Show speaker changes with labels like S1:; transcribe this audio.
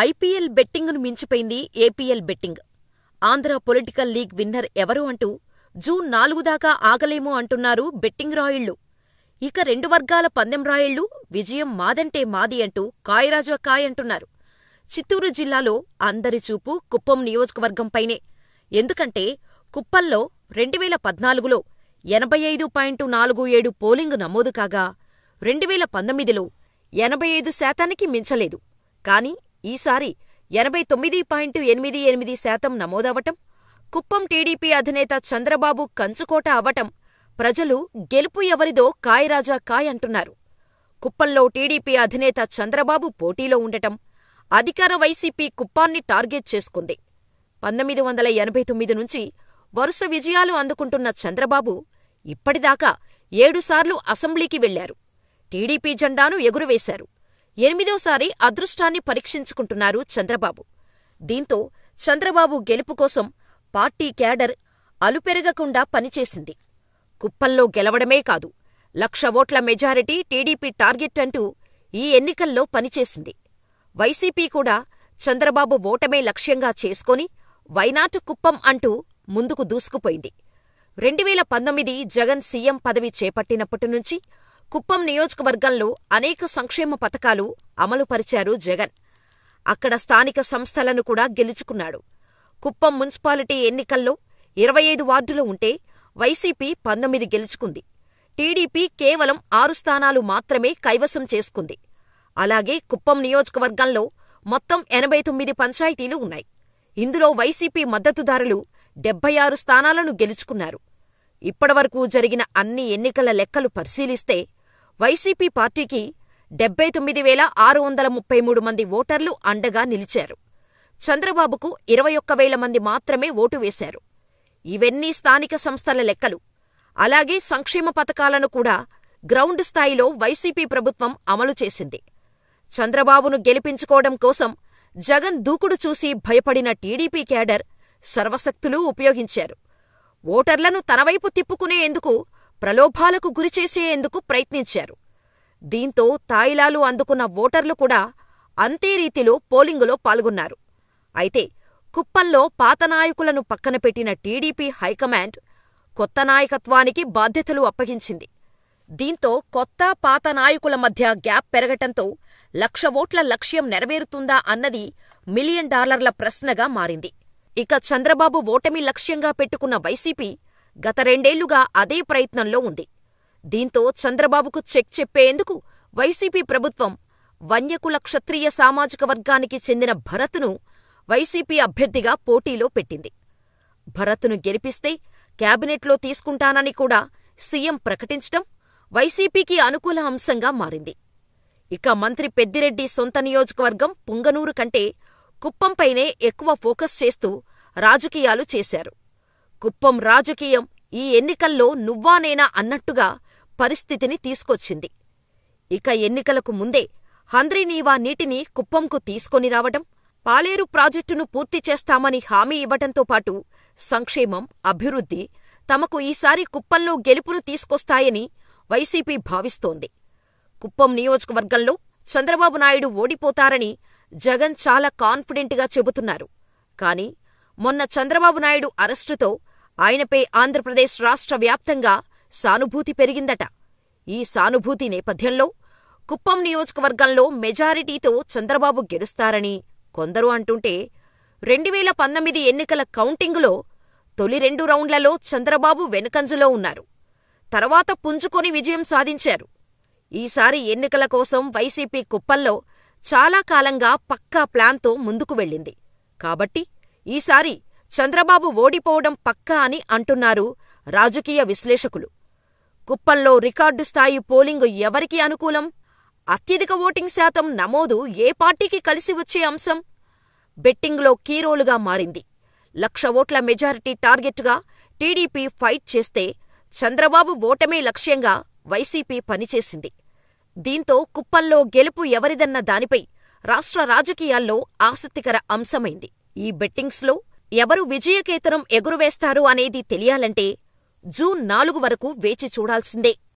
S1: IPL బెట్టింగును మించిపోయింది APL betting. Andhra political league winner ఎవరు అంటూ జూన్ 4 దాకా ఆగలేము అంటున్నారు బెట్టింగ్ రాయుళ్లు. ఇక రెండు వర్గాల పందెం రాయుళ్లు విజయం మాదంటే మాది అంటూ కాయరాజా కాయ్ అంటున్నారు. చిత్తూరు జిల్లాలో అందరి చూపు కుప్పం నియోజకవర్గంపైనే. ఎందుకంటే కుప్పంలో 2014లో 85.47 పోలింగు నమోదు కాగా 2019లో 85% మించలేదు. కాని ఈసారి 89.88% నమోదవటం, కుప్పం టీడీపీ అధినేత చంద్రబాబు కంచుకోట అవటం, ప్రజలు గెలుపు ఎవరిదో కాయరాజా కాయ్ అంటున్నారు. కుప్పంలో టీడీపీ అధినేత చంద్రబాబు పోటీలో ఉండటం, అధికార వైసీపీ కుప్పాన్ని టార్గెట్ చేసుకుంది. 1989 నుంచి వరుస విజయాలు అందుకుంటున్న చంద్రబాబు ఇప్పటిదాకా 7 సార్లు అసెంబ్లీకి వెళ్లారు. టీడీపీ జెండాను ఎగురవేశారు. 8వ సారి అదృష్టాన్ని పరీక్షించుకుంటున్నారు చంద్రబాబు. దీంతో చంద్రబాబు గెలుపు కోసం పార్టీ క్యాడర్ అలుపెరగకుండా పనిచేసింది. కుప్పంలో గెలవడమే కాదు, 1,00,000 ఓట్ల మెజారిటీ టీడీపీ టార్గెట్ అంటూ ఈ ఎన్నికల్లో పనిచేసింది. వైసీపీ కూడా చంద్రబాబు ఓటమే లక్ష్యంగా చేసుకొని వైనాట్ కుప్పం అంటూ ముందుకు దూసుకుపోయింది. 2019 జగన్ సీఎం పదవి చేపట్టినప్పటి నుంచి కుప్పం నియోజకవర్గంలో అనేక సంక్షేమ పథకాలు అమలుపరిచారు జగన్. అక్కడ స్థానిక సంస్థలను కూడా గెలుచుకున్నాడు. కుప్పం మున్సిపాలిటీ ఎన్నికల్లో 25 వార్డులు ఉంటే వైసీపీ 19 గెలుచుకుంది. టీడీపీ కేవలం 6 స్థానాలు మాత్రమే కైవసం చేసుకుంది. అలాగే కుప్పం నియోజకవర్గంలో మొత్తం 89 పంచాయతీలు ఉన్నాయి. ఇందులో వైసీపీ మద్దతుదారులు 76 స్థానాలను గెలుచుకున్నారు. ఇప్పటివరకు జరిగిన అన్ని ఎన్నికల లెక్కలు పరిశీలిస్తే వైసీపీ పార్టీకి 79,633 మంది ఓటర్లు అండగా నిలిచారు. చంద్రబాబుకు 21,000 మంది మాత్రమే ఓటు వేశారు. ఇవన్నీ స్థానిక సంస్థల లెక్కలు. అలాగే సంక్షేమ పథకాలను కూడా గ్రౌండ్ స్థాయిలో వైసీపీ ప్రభుత్వం అమలు చేసింది. చంద్రబాబును గెలిపించుకోవడం కోసం జగన్ దూకుడు చూసి భయపడిన టీడీపీ క్యాడర్ సర్వశక్తులూ ఉపయోగించారు. ఓటర్లను తనవైపు తిప్పుకునేందుకు, ప్రలోభాలకు గురిచేసేందుకు ప్రయత్నించారు. దీంతో తాయిలాలు అందుకున్న ఓటర్లు కూడా అంతే రీతిలో పోలింగులో పాల్గొన్నారు. అయితే కుప్పంలో పాత నాయకులను పక్కనపెట్టిన టీడీపీ హైకమాండ్ కొత్త నాయకత్వానికి బాధ్యతలు అప్పగించింది. దీంతో కొత్త, పాత నాయకుల మధ్య గ్యాప్ పెరగటంతో 1,00,000 ఓట్ల లక్ష్యం నెరవేరుతుందా అన్నది $1 మిలియన్ ప్రశ్నగా మారింది. ఇక చంద్రబాబు ఓటమి లక్ష్యంగా పెట్టుకున్న వైసీపీ గత 2 ఏళ్లుగా అదే ప్రయత్నంలో ఉంది. దీంతో చంద్రబాబుకు చెక్ చెప్పేందుకు వైసీపీ ప్రభుత్వం వన్యకుల క్షత్రియ సామాజిక వర్గానికి చెందిన భరత్ను వైసీపీ అభ్యర్థిగా పోటీలో పెట్టింది. భరత్ను గెలిపిస్తే క్యాబినెట్లో తీసుకుంటానని కూడా సీఎం ప్రకటించటం వైసీపీకి అనుకూల అంశంగా మారింది. ఇక మంత్రి పెద్దిరెడ్డి సొంత నియోజకవర్గం పుంగనూరు కంటే కుప్పంపైనే ఎక్కువ ఫోకస్ చేస్తూ రాజకీయాలు చేశారు. కుప్పం రాజకీయం ఈ ఎన్నికల్లో నువ్వా నేనా అన్నట్టుగా పరిస్థితిని తీసుకొచ్చింది. ఇక ఎన్నికలకు ముందే హంద్రీనీవా నీటిని కుప్పంకు తీసుకొని రావటం, పాలేరు ప్రాజెక్టును పూర్తి చేస్తామని హామీ ఇవ్వటంతో పాటు సంక్షేమం, అభివృద్ధి తమకు ఈసారి కుప్పంలో గెలుపును తీసుకొస్తాయని వైసీపీ భావిస్తోంది. కుప్పం నియోజకవర్గంలో చంద్రబాబు నాయుడు ఓడిపోతారని జగన్ చాలా కాన్ఫిడెంట్గా చెబుతున్నారు. కాని మొన్న చంద్రబాబు నాయుడు అరెస్టుతో ఆయనపై ఆంధ్రప్రదేశ్ రాష్ట్ర వ్యాప్తంగా సానుభూతి పెరిగిందట. ఈ సానుభూతి నేపథ్యంలో కుప్పం నియోజకవర్గంలో మెజారిటీతో చంద్రబాబు గెలుస్తారని కొందరు అంటుంటే, 2019 ఎన్నికల కౌంటింగులో తొలి 2 రౌండ్లలో చంద్రబాబు వెనుకంజలో ఉన్నారు. తర్వాత పుంజుకొని విజయం సాధించారు. ఈసారి ఎన్నికల కోసం వైసీపీ కుప్పంలో చాలా కాలంగా పక్కా ప్లాన్తో ముందుకు వెళ్ళింది. కాబట్టి ఈసారి చంద్రబాబు ఓడిపోవడం పక్కా అని అంటున్నారు రాజకీయ విశ్లేషకులు. కుప్పంలో రికార్డు స్థాయి పోలింగు ఎవరికి అనుకూలం? అత్యధిక ఓటింగ్ శాతం నమోదు ఏ పార్టీకి కలిసి వచ్చే అంశం? బెట్టింగ్లో కీరోలుగా మారింది. 1,00,000 ఓట్ల మెజారిటీ టార్గెట్గా టీడీపీ ఫైట్ చేస్తే చంద్రబాబు ఓటమే లక్ష్యంగా వైసీపీ పనిచేసింది. దీంతో కుప్పంలో గెలుపు ఎవరిదన్న దానిపై రాష్ట్ర రాజకీయాల్లో ఆసక్తికర అంశమైంది. ఈ బెట్టింగ్స్లో ఎవరు విజయకేతనం ఎగురవేస్తారు అనేది తెలియాలంటే జూన్ 4 వరకు వేచి చూడాల్సిందే.